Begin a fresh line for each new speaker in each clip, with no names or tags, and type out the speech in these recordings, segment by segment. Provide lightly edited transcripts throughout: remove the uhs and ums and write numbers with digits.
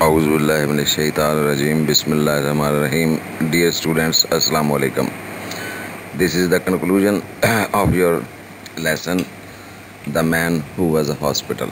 Auzubillahiminash-shaytanir-rajim. Bismillahir-rahmanir-rahim. Dear students, Assalamu alaikum. This is the conclusion of your lesson, The Man Who Was a Hospital.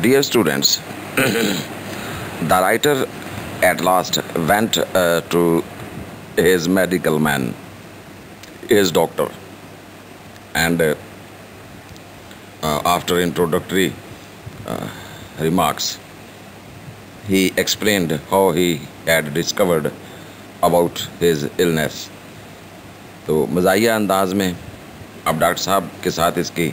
Dear students, the writer at last went to his medical man, his doctor, and after introductory remarks, he explained how he had discovered about his illness. तो मज़ाहिया अंदाज में अब doctor साहब के साथ इसकी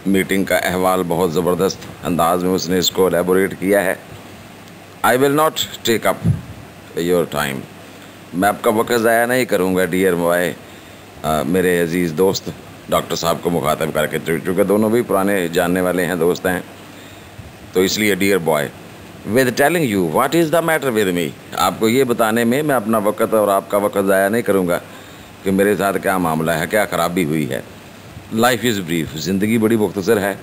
meeting का अहवाल बहुत ज़बरदस्त अंदाज में उसने इसको एलेबोरेट किया है. I will not take up your time. मैं आपका वक्त ज़ाया नहीं करूँगा डियर बॉय, मेरे अजीज़ दोस्त डॉक्टर साहब को मुखातब करके, चूँकि दोनों भी पुराने जानने वाले हैं, दोस्त हैं, तो इसलिए dear boy, with telling you what is the matter with me, आपको ये बताने में मैं अपना वक्त और आपका वक्त ज़ाया नहीं करूँगा कि मेरे साथ क्या मामला है, क्या ख़राबी हुई है. लाइफ इज़ ब्रीफ, ज़िंदगी बड़ी मुख्तसर है.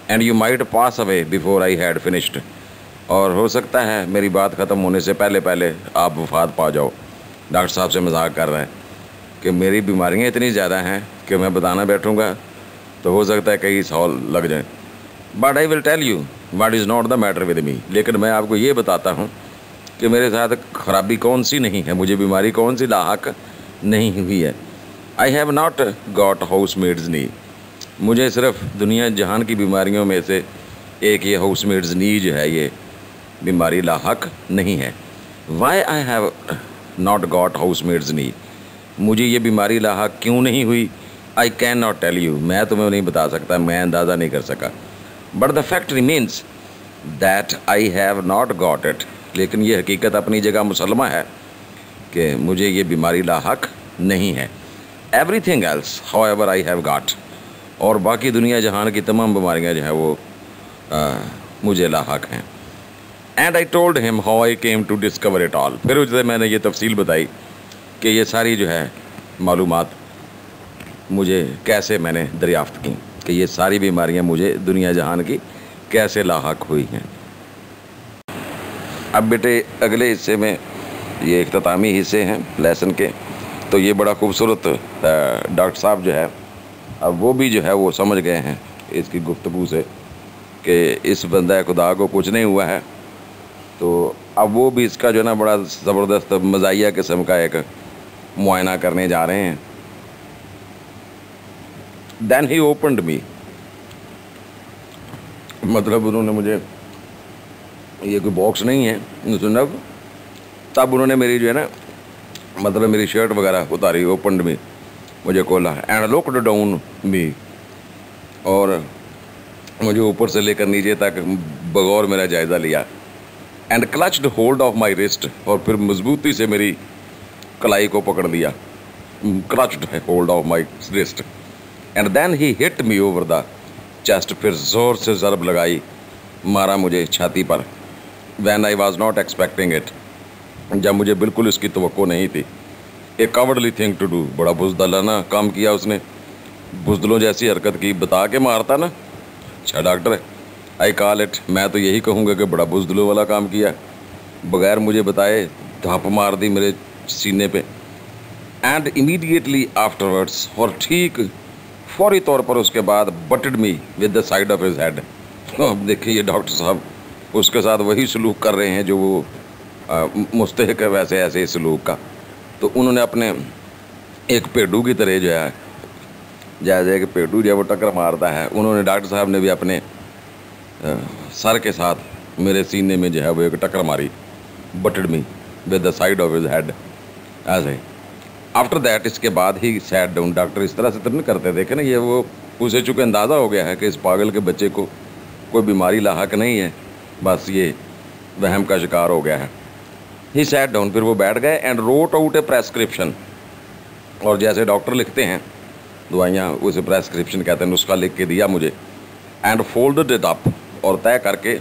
And you might pass away before I had finished, और हो सकता है मेरी बात ख़त्म होने से पहले पहले आप वफात पा जाओ. डॉक्टर साहब से मजाक कर रहे हैं कि मेरी बीमारियाँ इतनी ज़्यादा हैं कि मैं बताना बैठूँगा तो हो सकता है कई साल लग जाएं. But I will tell you what is not the matter with me, लेकिन मैं आपको ये बताता हूँ कि मेरे साथ खराबी कौन सी नहीं है, मुझे बीमारी कौन सी लाहक नहीं हुई है. I have not got housemaid's knee, मुझे सिर्फ दुनिया जहान की बीमारियों में से एक ये हाउस मेड्स नी जो है ये बीमारी लाहक नहीं है. Why I have not got housemaid's knee, मुझे ये बीमारी लाहक क्यों नहीं हुई, I can not tell you, मैं तुम्हें नहीं बता सकता, मैं अंदाज़ा नहीं कर सका. But the fact remains that I have not got it, लेकिन ये हकीकत अपनी जगह मुसलमा है कि मुझे ये बीमारी लाहक नहीं है. Everything else however I have got, और बाकी दुनिया जहान की तमाम बीमारियाँ जो हैं वो मुझे लाहक हैं. And I told him how I came to discover it all, फिर उससे मैंने ये तफसील बताई कि ये सारी जो है मालूमात मुझे कैसे मैंने दरियाफ़्त की, कि ये सारी बीमारियां मुझे दुनिया जहान की कैसे लाहक हुई हैं. अब बेटे अगले हिस्से में, ये इख्तितामी हिस्से हैं लेसन के, तो ये बड़ा खूबसूरत डॉक्टर साहब जो है अब वो भी जो है वो समझ गए हैं इसकी गुफ्तगू से कि इस बंदा खुदा को कुछ नहीं हुआ है. तो अब वो भी इसका जो है ना बड़ा ज़बरदस्त मज़ाहिया किस्म का एक मुआयना करने जा रहे हैं. देन ही ओपनड मी, मतलब उन्होंने मुझे, ये कोई बॉक्स नहीं है सुना, तब उन्होंने मेरी जो है ना मतलब मेरी शर्ट वगैरह उतारी, ओपनड मी, मुझे खोला. एंड लुक्ड डाउन मी, और मुझे ऊपर से लेकर नीचे तक बगौर मेरा जायज़ा लिया. And clutched hold of my wrist, और फिर मजबूती से मेरी कलाई को पकड़ लिया. Clutched hold of my wrist. And then he hit me over the chest, फिर ज़ोर से ज़रब लगाई, मारा मुझे छाती पर. When I was not expecting it, जब मुझे बिल्कुल इसकी तवक्को नहीं थी. A cowardly thing to do, बड़ा बुज़दिलाना काम किया उसने, बुज़दिलों जैसी हरकत की, बता के मारता ना. अच्छा डॉक्टर है, आई कॉल इट, मैं तो यही कहूँगा कि बड़ा बुज़दिलों वाला काम किया, बग़ैर मुझे बताए धप मार दी मेरे सीने पे. एंड इमीडिएटली आफ्टरवर्ड्स, और ठीक फौरी तौर पर उसके बाद butted me with the side of his head. अब देखिए ये डॉक्टर साहब उसके साथ वही सलूक कर रहे हैं जो वो मुस्तहिक है वैसे ऐसे सलूक का. तो उन्होंने अपने एक पेडू की तरह जो है, जैसे कि पेडू जो वो टक्कर मारता है, उन्होंने डॉक्टर साहब ने भी अपने सर के साथ मेरे सीने में जो है वो एक टक्कर मारी. Butted me with the side of his head ऐसे. आफ्टर दैट, इसके बाद ही सैट डाउन. डॉक्टर इस तरह से तो नहीं करते, देखे ना, ये वो उसे चूँकि अंदाज़ा हो गया है कि इस पागल के बच्चे को कोई बीमारी लाहक नहीं है, बस ये वहम का शिकार हो गया है. ही सैट डाउन, फिर वो बैठ गए. And wrote out A prescription, और जैसे डॉक्टर लिखते हैं दवाइयाँ, उसे प्रेस्क्रिप्शन कहते हैं, नुस्खा लिख के दिया मुझे. एंड फोल्डेड इट अप, और तय करके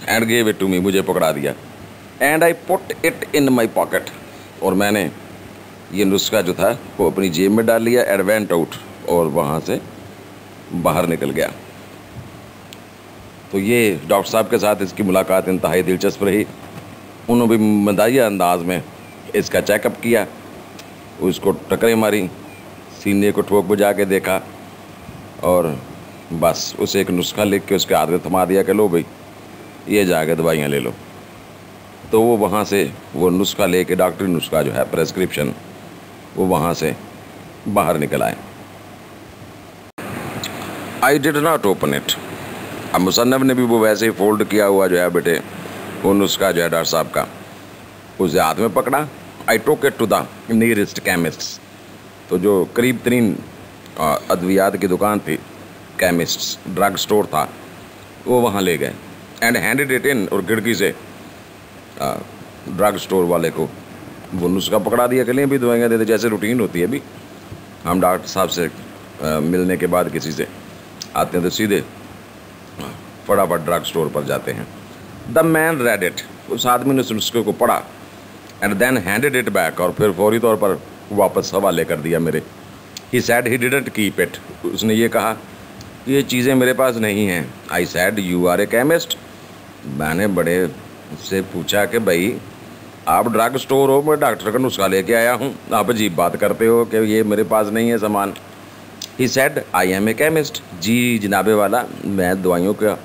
and gave it to me, मुझे पकड़ा दिया. And I put it in my pocket, और मैंने ये नुस्खा जो था वो अपनी जेब में डाल लिया. एंड वेंट आउट, और वहाँ से बाहर निकल गया। तो ये डॉक्टर साहब के साथ इसकी मुलाकात इंतहाई दिलचस्प रही। उन्होंने भी मदाहिया अंदाज में इसका चेकअप किया, उसको टकरें मारी, सीने को ठोक बजा के देखा और बस उसे एक नुस्खा लिख के उसके हाथ में थमा दिया कि लो भाई ये जाके दवाइयाँ ले लो। तो वो वहाँ से वो नुस्खा लेके, डॉक्टरी नुस्खा जो है प्रेस्क्रिप्शन, वो वहाँ से बाहर निकल आए। I did not open it. अब मुसन्नफ़ ने भी वो वैसे ही फोल्ड किया हुआ जो है बेटे वो नुस्खा जो है डॉक्टर साहब का, उसे हाथ में पकड़ा। I took it to the nearest chemist. तो जो करीब तरीन अद्वियात की दुकान थी, केमिस्ट ड्रग स्टोर था, वो वहाँ ले गए एंड हैंडेड इट इन। और खिड़की से ड्रग स्टोर वाले को वो नुस्खा पकड़ा दिया कि लें भी दवाइयाँ देते, जैसे रूटीन होती है। अभी हम डॉक्टर साहब से मिलने के बाद किसी से आते हैं तो सीधे फटाफट ड्रग स्टोर पर जाते हैं। The man read it. उस आदमी ने उस नुस्खे को पढ़ा and then handed it back, और फिर फौरी तौर पर वापस हवाले कर दिया मेरे। He said he didn't keep it. उसने ये कहा कि ये चीज़ें मेरे पास नहीं हैं। I said you are a chemist. मैंने बड़े से पूछा कि भाई आप ड्रग स्टोर हो, मैं डॉक्टर का नुस्खा लेके आया हूँ, आप अजीब बात करते हो कि ये मेरे पास नहीं है सामान। He said I am a chemist. जी जनाबे वाला, मैं दवाइयों का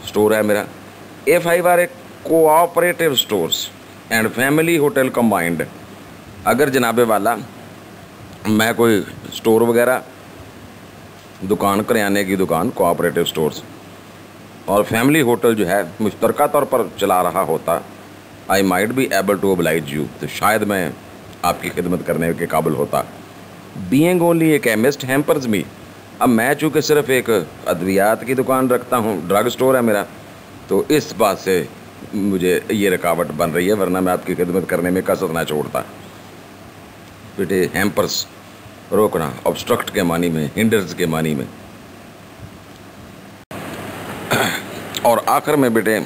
स्टोर है मेरा। A 5 are a cooperative stores and family hotel combined. अगर जनाबे वाला मैं कोई स्टोर वगैरह दुकान, करियाने की दुकान, कोऑपरेटिव स्टोर्स और फैमिली होटल जो है मुश्तरका तौर पर चला रहा होता, I might be able to oblige you, तो शायद मैं आपकी खिदमत करने के काबिल होता। Being only a chemist hampers me. अब मैं चूँकि सिर्फ एक अद्वियात की दुकान रखता हूँ, ड्रग स्टोर है मेरा, तो इस बात से मुझे ये रुकावट बन रही है, वरना मैं आपकी खिदमत करने में कसर ना छोड़ता। बेटे हैम्पर्स रोकना, ऑब्स्ट्रक्ट के मानी में, हिंडर्स के मानी में। और आखिर में बेटे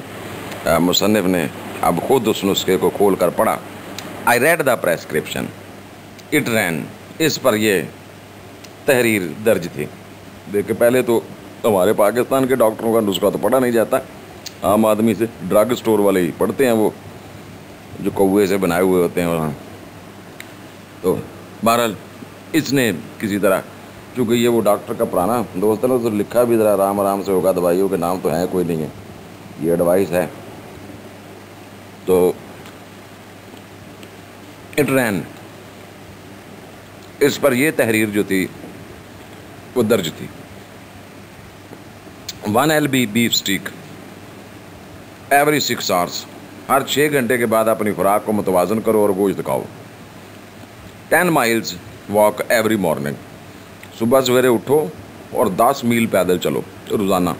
मुसन्निफ ने अब खुद उस नुस्खे को खोल कर पढ़ा। I read the prescription, it ran. इस पर ये तहरीर दर्ज थी। देखिए पहले तो हमारे पाकिस्तान के डॉक्टरों का नुस्खा तो पढ़ा नहीं जाता, आम आदमी से, ड्रग स्टोर वाले ही पढ़ते हैं, वो जो कौवे से बनाए हुए होते हैं वहाँ। तो बहरहाल इसने किसी तरह, क्योंकि ये वो डॉक्टर का पुराना दोस्त है ना, तो लिखा भी ज़रा आराम आराम से होगा, दवाइयों के नाम तो हैं कोई नहीं है, ये एडवाइस है। तो इट रैन, इस पर यह तहरीर जो थी वो दर्ज थी। 1 LB beefsteak every 6 hours. हर 6 घंटे के बाद अपनी खुराक को मुतवाजन करो और गोश्त खाओ। 10 माइल्स वॉक एवरी मॉर्निंग। सुबह सवेरे उठो और 10 मील पैदल चलो रोज़ाना।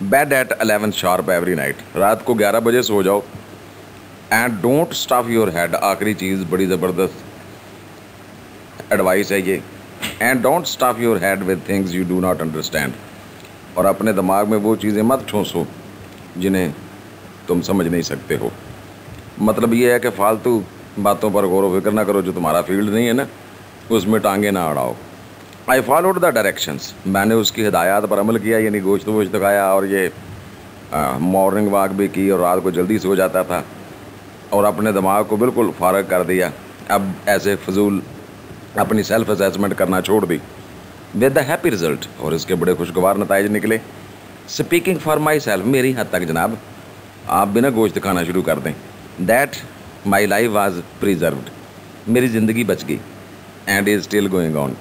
Bed at 11 sharp every night. रात को 11 बजे सो जाओ। And don't stuff your head. आखिरी चीज़ बड़ी ज़बरदस्त एडवाइस है ये। And don't stuff your head with things you do not understand. और अपने दिमाग में वो चीज़ें मत ठूंसो जिन्हें तुम समझ नहीं सकते हो। मतलब ये है कि फालतू बातों पर गौर व फिक्र ना करो, जो तुम्हारा फील्ड नहीं है ना, उसमें टांगे ना अड़ाओ। I followed the directions. मैंने उसकी हिदायत पर अमल किया, यानी गोश्त वोश्त खाया और ये मॉर्निंग वॉक भी की और रात को जल्दी सो जाता था और अपने दिमाग को बिल्कुल फारग कर दिया। अब ऐसे फजूल अपनी सेल्फ असेसमेंट करना छोड़ दी। विद द हैप्पी रिजल्ट, और इसके बड़े खुशगवार नताइज निकले। स्पीकिंग फॉर माई सेल्फ, मेरी हद तक जनाब, आप बिना गोश्त खाना शुरू कर दें। That my life was preserved. मेरी ज़िंदगी बच गई। And is still going on.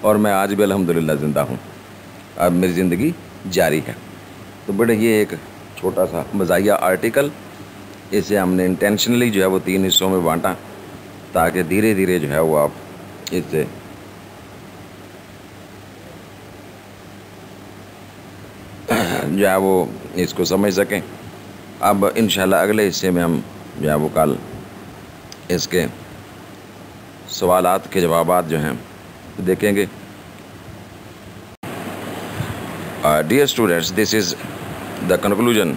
और मैं आज भी अल्हम्दुलिल्लाह ज़िंदा हूँ, अब मेरी ज़िंदगी जारी है। तो बड़े ये एक छोटा सा मज़ाहिया आर्टिकल, इसे हमने इंटेंशनली जो है वो 3 हिस्सों में बांटा ताकि धीरे धीरे जो है वो आप इससे जो है वो इसको समझ सकें। अब इंशाल्लाह अगले हिस्से में हम जो है वो कल इसके सवालात के जवाबात जो हैं देखेंगे। Dear students, this is the conclusion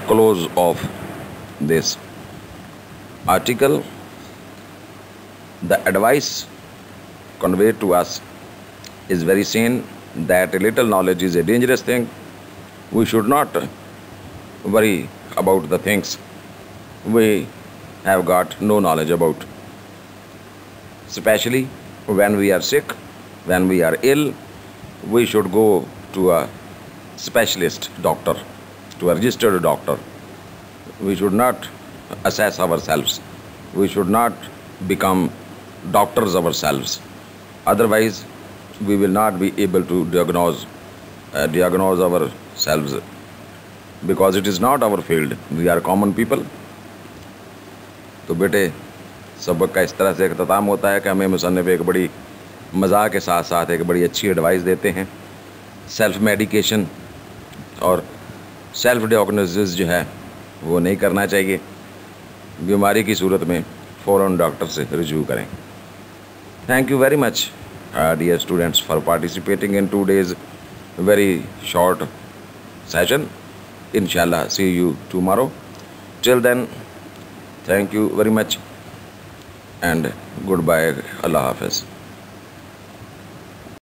close of this article. The advice conveyed to us is very sane that a little knowledge is a dangerous thing. We should not worry about the things we have got no knowledge about, especially when we are sick, when we are ill. We should go to a specialist doctor, to a registered doctor. We should not assess ourselves. We should not become doctors ourselves. Otherwise, we will not be able to diagnose ourselves, because it is not our field. We are common people. तो बेटे, सबक का इस तरह से अख्ताम होता है कि हमें मुसन्निफ़ एक बड़ी मज़ाक के साथ साथ एक बड़ी अच्छी एडवाइस देते हैं। सेल्फ मेडिकेशन और सेल्फ डायग्नोसिस जो है वो नहीं करना चाहिए। बीमारी की सूरत में फ़ौरन डॉक्टर से रिव्यू करें। Thank you very much dear students for participating in today's very short session. Inshallah, see you tomorrow. Till then, thank you very much and goodbye. Allah Hafiz.